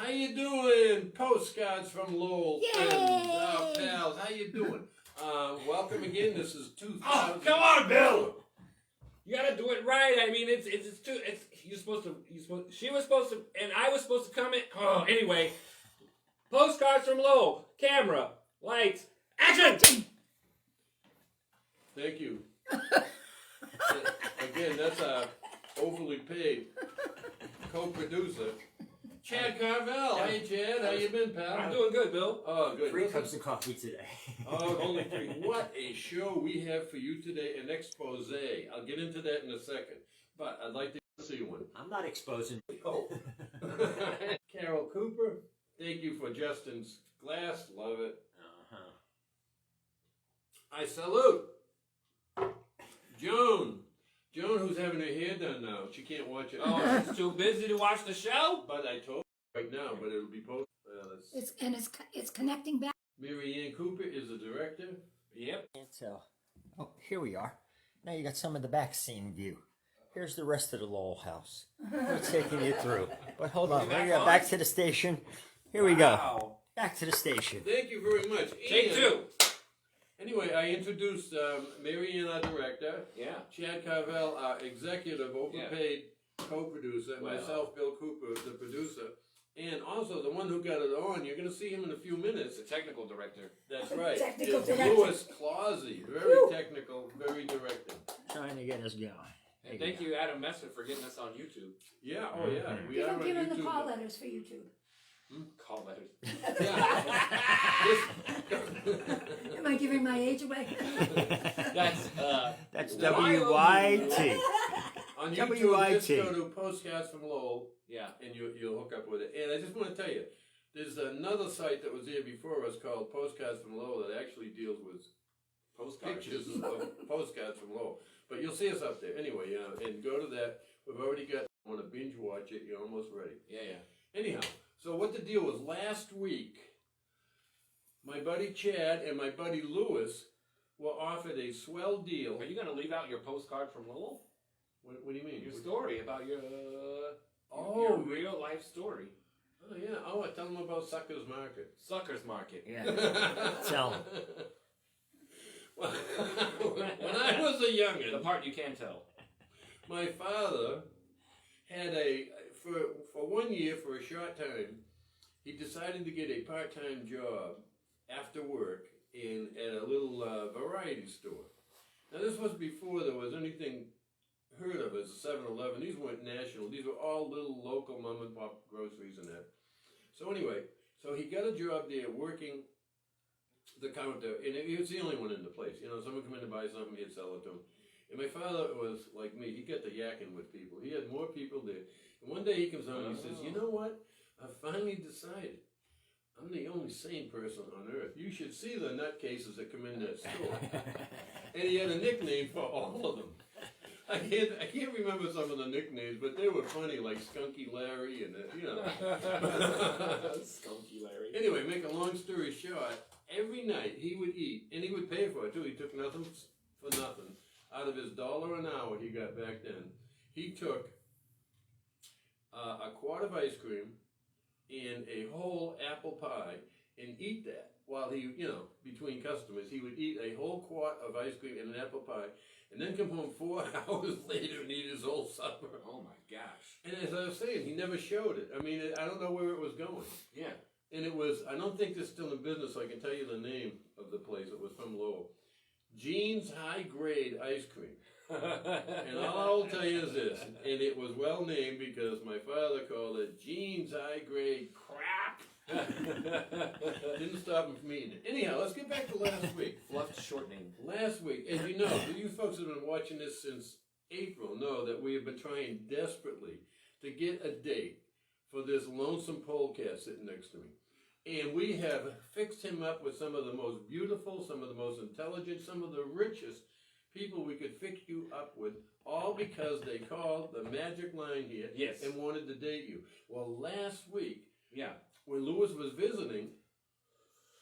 How you doing? Postcards from Lowell. Yay! Friends, pals. How you doing? Welcome again. This is 2000. Oh, come on, Bill! You gotta do it right. I mean, she was supposed to, and I was supposed to come in. Oh, anyway. Postcards from Lowell. Camera. Lights. Action! Thank you. Again, that's our overly paid co-producer, Chad Carvel. Hey, Chad. How you been, pal? I'm doing good, Bill. Oh, good. 3 cups of coffee today. Oh, only 3. What a show we have for you today, an expose. I'll get into that in a second, but I'd like to see one. I'm not exposing. Oh. Carol Cooper, thank you for Justin's glass. Love it. Uh-huh. I salute Joan. Joan, who's having her hair done now. She can't watch it. Oh, she's too busy to watch the show? But I told her right now, but it'll be posted. It's connecting back. Mary Ann Cooper is the director. Yep. So, here we are. Now you got some of the back scene view. Here's the rest of the Lowell house. We're taking you through. But hold on, we got back to the station. Here we go. Back to the station. Thank you very much. Take 2. Anyway, I introduced Mary Ann, our director. Yeah. Chad Carvel, our executive, overpaid co-producer. Wow. Myself, Bill Cooper, the producer. And also the one who got it on. You're going to see him in a few minutes. The technical director. That's right. Technical It's director. Louis Clausey. Very technical, very directing. Trying to get us going. And thank you, Adam Messer, for getting us on YouTube. Yeah, oh yeah. We You are don't on give him YouTube. the call letters for YouTube. Call letters. Am I giving my age away? That's WYT. On YouTube, WIT. just go to Postcards from Lowell. Yeah. And you'll hook up with it. And I just want to tell you, there's another site that was there before us called Postcards from Lowell that actually deals with Postcards. pictures of postcards from Lowell. But you'll see us up there. Anyway, and go to that. We've already got, want to binge watch it. You're almost ready. Yeah. Anyhow, so what the deal was last week, my buddy Chad and my buddy Louis were offered a swell deal. Are you going to leave out your postcard from Lowell? What do you mean? Your story about your real life story. Oh, yeah. Oh, I tell them about Suckers Market. Suckers Market. Yeah. Tell them. Well, when I was a youngin', The part you can tell. my father had for 1 year, for a short time, he decided to get a part-time job after work at a little variety store. Now, this was before there was anything heard of as a 7-Eleven. These weren't national. These were all little local mom-and-pop groceries and that. So anyway, so he got a job there working the counter, and he was the only one in the place. You know, someone come in to buy something, he'd sell it to them. And my father was like me. He got the yakking with people. He had more people there. And one day he comes home and he says, you know what? I finally decided I'm the only sane person on earth. You should see the nutcases that come in that store. And he had a nickname for all of them. I can't remember some of the nicknames, but they were funny, like Skunky Larry and, you know. Skunky Larry. Anyway, make a long story short, every night he would eat, and he would pay for it too. He took nothing for nothing. Out of his $1 an hour he got back then, he took a quart of ice cream and a whole apple pie and eat that while he, you know, between customers. He would eat a whole quart of ice cream and an apple pie and then come home 4 hours later and eat his whole supper. Oh my gosh. And as I was saying, he never showed it. I mean, I don't know where it was going. Yeah. And it was, I don't think they're still in business, so I can tell you the name of the place. It was from Lowell. Gene's High Grade Ice Cream. And all I will tell you is this, and it was well named because my father called it Gene's High Grade Crap. Didn't stop him from eating it. Anyhow, let's get back to last week. Fluffed shortening. Last week, as you know, you folks have been watching this since April know that we have been trying desperately to get a date for this lonesome polecat sitting next to me. And we have fixed him up with some of the most beautiful, some of the most intelligent, some of the richest people we could fix you up with, all because they called the magic line here and wanted to date you. Well, last week, when Louis was visiting,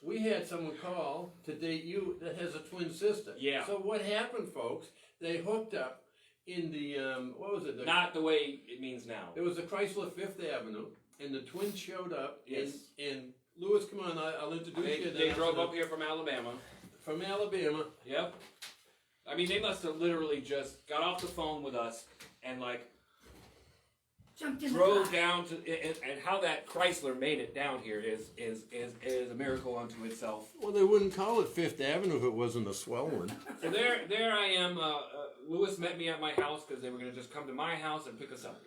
we had someone call to date you that has a twin sister. Yeah. So what happened, folks? They hooked up in the, what was it? Not the way it means now. It was the Chrysler 5th Avenue. and the twins showed up. Yes. And Lewis, come on, I'll introduce you. They drove up here from Alabama. From Alabama. Yep. I mean, they must have literally just got off the phone with us and like Jumped in the drove car. down to, and how that Chrysler made it down here is a miracle unto itself. Well, they wouldn't call it Fifth Avenue if it wasn't a swell one. So there I am. Lewis met me at my house because they were gonna just come to my house and pick us up.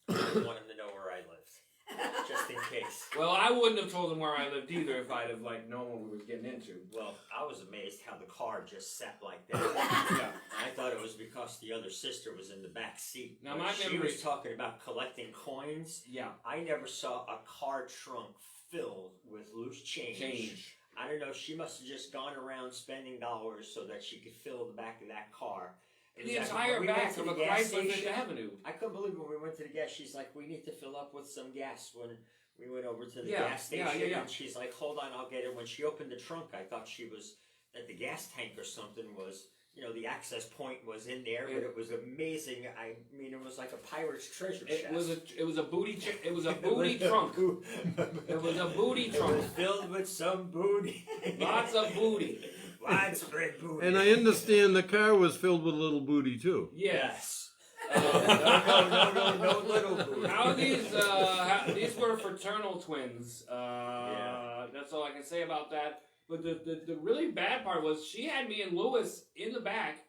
I didn't want him to know where I lived, just in case. Well, I wouldn't have told them where I lived either if I'd have like known what we were getting into. Well, I was amazed how the car just sat like that. Yeah. I thought it was because the other sister was in the back seat. Now, But my she memory- was talking about collecting coins. Yeah. I never saw a car trunk filled with loose change. I don't know. She must have just gone around spending dollars so that she could fill the back of that car. It The was like, entire when we went back to of the a gas Chrysler Fifth station- Avenue. I couldn't believe when we went to the gas. She's like, "We need to fill up with some gas." When we went over to the Yeah, gas yeah, station, yeah. and she's like, "Hold on, I'll get it." When she opened the trunk, I thought she was at the gas tank or something. Was the access point was in there, but it was amazing. I mean, it was like a pirate's treasure chest. It was a booty trunk. It was a booty It trunk. was filled with some booty. Lots of booty. Widespread booty. And I understand the car was filled with little booty too. Yes. No little booty. How these were fraternal twins. That's all I can say about that. But the really bad part was she had me and Lewis in the back.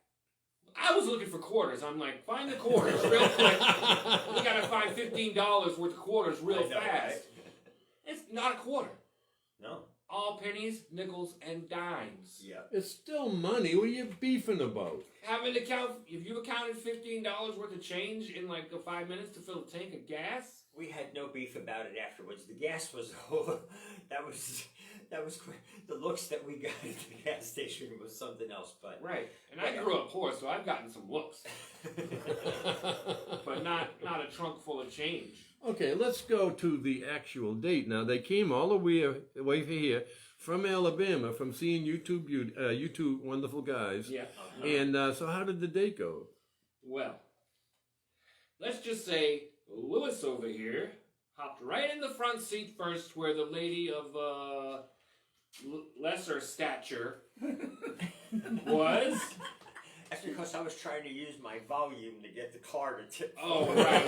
I was looking for quarters. I'm like, find the quarters real quick. We gotta find $15 worth of quarters real I know, fast. right? It's not a quarter. No. All pennies, nickels, and dimes. Yeah. It's still money. What are you beefing about? Having to count, if you accounted $15 worth of change in like 5 minutes to fill a tank of gas. We had no beef about it afterwards. The gas was that was the looks that we got at the gas station was something else. But Right. And I grew up poor, so I've gotten some looks. But not a trunk full of change. Okay, let's go to the actual date. Now, they came all the way here from Alabama, from seeing you two wonderful guys. Yeah. And so how did the date go? Well, let's just say Lewis over here hopped right in the front seat first where the lady of lesser stature was. That's because I was trying to use my volume to get the car to tip. Oh, right.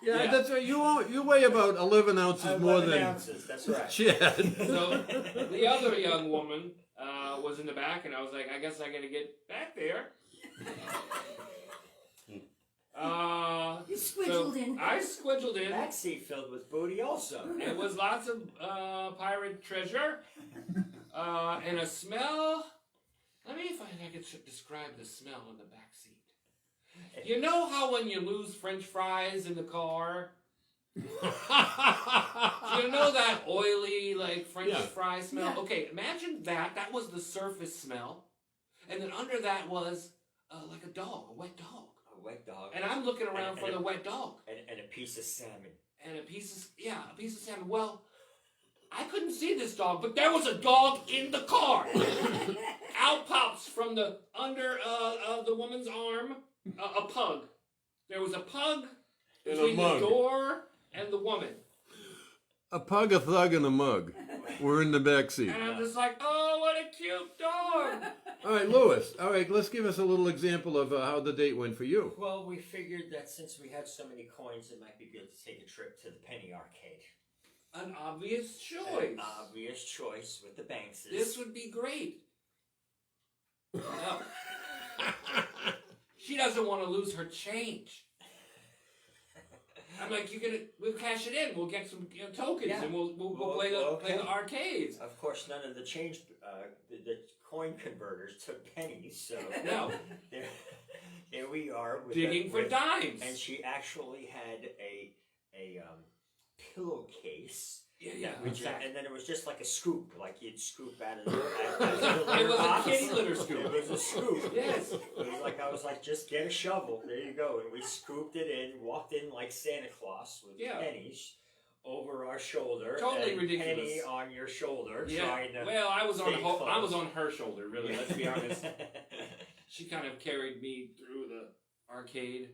Yeah, Yeah. that's right. You weigh about 11 ounces more 11 than ounces. That's right. Chad. So the other young woman was in the back, and I was like, I guess I gotta get back there. You squidgled in. I squidgled in. Back seat filled with booty also. It was lots of pirate treasure and a smell. Let me if I could describe the smell in the back seat. You know how when you lose French fries in the car, you know that oily like French fry smell? Yeah. Okay, imagine that. That was the surface smell, and then under that was like a dog, a wet dog. A wet dog. And I'm looking around And for a- the wet dog. And a piece of salmon. And a piece of salmon. Well, I couldn't see this dog, but there was a dog in the car. Out pops from the under of the woman's arm a pug. There was a pug And a between the mug. door and the woman. A pug, a thug, and a mug. We're in the back seat. And I'm just like, oh, what a cute dog. All right, Lewis. All right, let's give us a little example of how the date went for you. Well, we figured that since we had so many coins, it might be good to take a trip to the penny arcade. An obvious choice. An obvious choice with the Bankses. This would be great. No. She doesn't want to lose her change. I'm like, we'll cash it in. We'll get some tokens, Yeah. and we'll play the arcades. Of course, none of the change, the coin converters took pennies, so No. there we are with Digging for dimes. And she actually had a pillowcase. Yeah, Which, exactly. and then it was just like a scoop, like you'd scoop out of the It was a kitty litter scoop. It was a scoop. Yes. I was like, just get a shovel. There you go. And we scooped it in, walked in like Santa Claus with pennies over our shoulder. Totally and ridiculous. Penny on your shoulder. Yeah. Trying to Well, I was stay close. on her shoulder, really. Let's be honest. She kind of carried me through the arcade.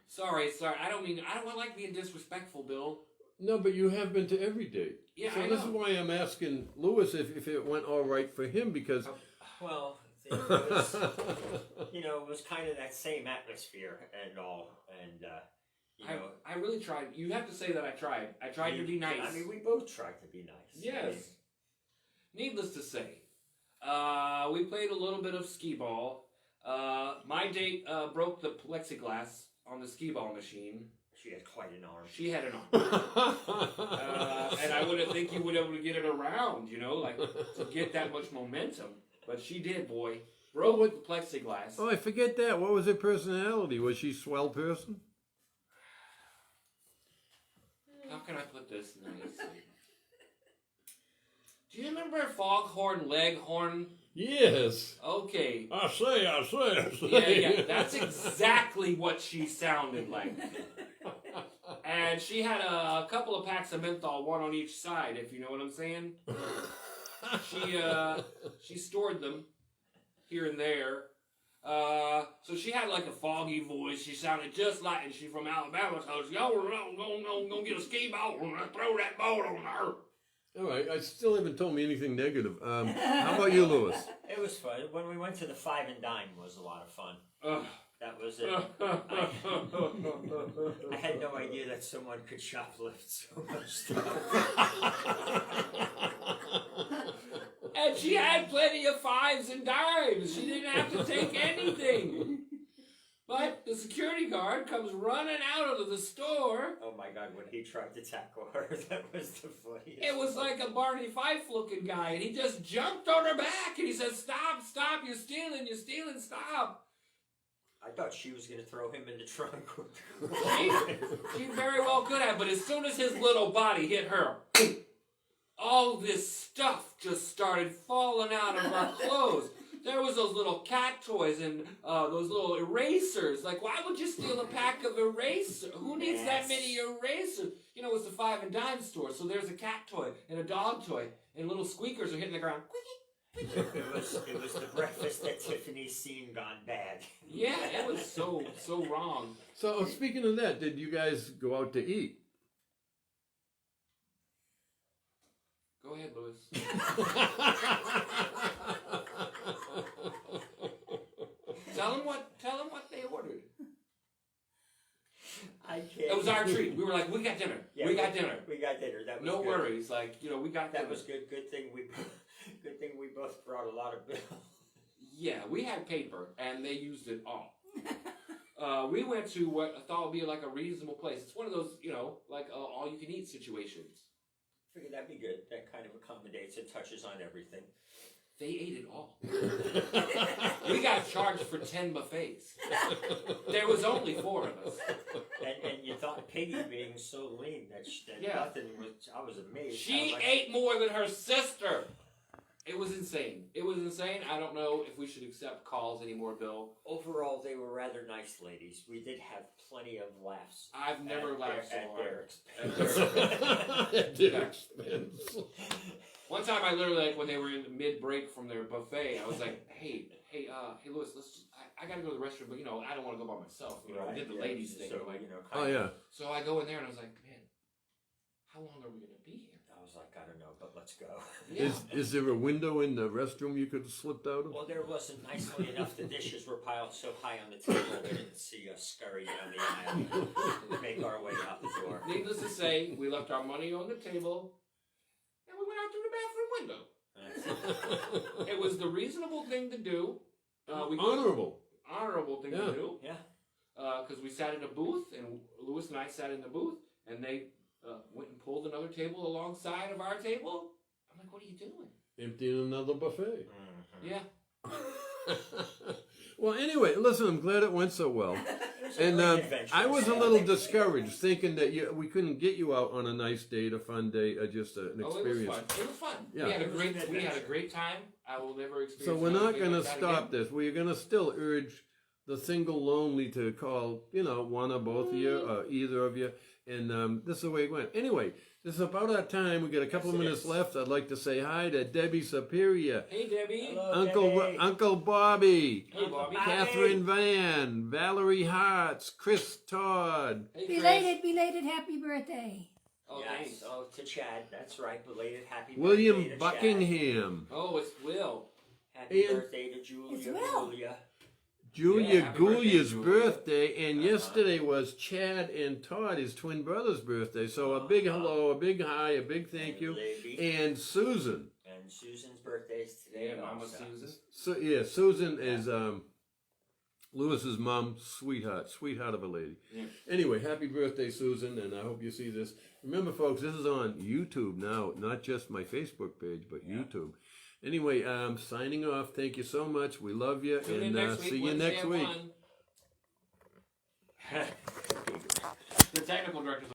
Sorry. I don't like being disrespectful, Bill. No, but you have been to every date. Yeah, so I this know. is why I'm asking Lewis if it went all right for him because. Well, it was, it was kind of that same atmosphere and all, and I really tried. You have to say that I tried. I tried to be nice. I mean, we both tried to be nice. Yes. Needless to say, we played a little bit of skee ball. My date broke the plexiglass on the skee ball machine. She had quite an arm. She had an arm. And I wouldn't think you would be able to get it around, to get that much momentum. But she did, boy. Broke with the plexiglass. Oh, I forget that. What was her personality? Was she a swell person? How can I put this nicely? Do you remember Foghorn Leghorn? Yes. Okay. I say. Yeah. That's exactly what she sounded like. And she had a couple of packs of menthol, one on each side, if you know what I'm saying. She stored them here and there. So she had like a foggy voice. She sounded just like, and she's from Alabama, so she gonna get a skee ball and throw that ball on her. All right. I still haven't told me anything negative. How about you, Lewis? It was fun. When we went to the Five and Dime was a lot of fun. That was it. I had no idea that someone could shoplift so much stuff. And she had plenty of 5s and dimes. She didn't have to take anything. But the security guard comes running out of the store. Oh my God, when he tried to tackle her, that was the funniest. It was like a Barney Fife looking guy, and he just jumped on her back, and he said, stop, you're stealing, stop. I thought she was going to throw him in the trunk. She very well could have, but as soon as his little body hit her, all this stuff just started falling out of our clothes. There was those little cat toys and those little erasers. Like, why would you steal a pack of erasers? Who needs that many erasers? It's the 5 and Dime store, so there's a cat toy and a dog toy, and little squeakers are hitting the ground. It was the breakfast at Tiffany's scene gone bad. Yeah, it was so wrong. So speaking of that, did you guys go out to eat? Go ahead, Louis. Tell them what they ordered. I can't. It was our treat. We were like, we got dinner. Yeah, we got dinner. We got dinner. That was no good. worries. Like, we got that dinner. was good. Good thing we both brought a lot of bills. Yeah, we had paper, and they used it all. We went to what I thought would be like a reasonable place. It's one of those, like all-you-can-eat situations. I figured that'd be good. That kind of accommodates and touches on everything. They ate it all. We got charged for 10 buffets. There was only 4 of us. And you thought Piggy being so lean that nothing was. I was amazed. She ate more than her sister. It was insane. I don't know if we should accept calls anymore, Bill. Overall, they were rather nice ladies. We did have plenty of laughs. I've never laughed so hard. At their expense. One time I literally, when they were in mid-break from their buffet, I was like, hey, Louis, I gotta go to the restroom, but, I don't want to go by myself. I did the ladies thing. So, Oh, yeah. So I go in there and I was like, man, how long are we going to be here? I was like, I don't know, but let's go. Yeah. Is there a window in the restroom you could have slipped out of? Well, there wasn't. Nicely enough, the dishes were piled so high on the table they didn't see us scurry down the aisle and make our way out the door. Needless to say, we left our money on the table and we went out through the bathroom window. It was the reasonable thing to do. Honorable thing to do. Yeah. Because we sat in a booth, and Louis and I sat in the booth, and they went and pulled another table alongside of our table. I'm like, what are you doing? Emptying another buffet. Mm-hmm. Yeah. Well, anyway, listen, I'm glad it went so well. And adventurous. I was a little discouraged, thinking that we couldn't get you out on a nice date, a fun day, just an experience. It was fun. Yeah. We had a great time. I will never experience. So we're not anything going to like that stop again. this. We're going to still urge the single lonely to call, one or both of you or either of you. And this is the way it went. Anyway, this is about our time. We got a couple of minutes left. I'd like to say hi to Debbie Superior. Hey, Debbie. Hello, Uncle Bobby. Hey, Bobby. Catherine Van. Valerie Hartz. Chris Todd. Hey, Chris. Belated happy birthday. Oh, Yes, thanks. oh, to Chad. That's right. Belated happy William birthday to Chad. Buckingham. Oh, it's Will. Happy And- birthday to Julia. It's Will. Julia happy birthday, Goulia's Julia. birthday, and yesterday was Chad and Todd, his twin brother's birthday. So a big hello, a big hi, a big thank you. And Susan. And Susan's birthday is today. Yeah, Mama also. Susan. So yeah, Susan is Lewis's mom, sweetheart of a lady. Yeah. Anyway, happy birthday, Susan, and I hope you see this. Remember, folks, this is on YouTube now, not just my Facebook page, but YouTube. Anyway, signing off. Thank you so much. We love you, Tune in and next week, see you Wednesday next at week. 1. The technical director's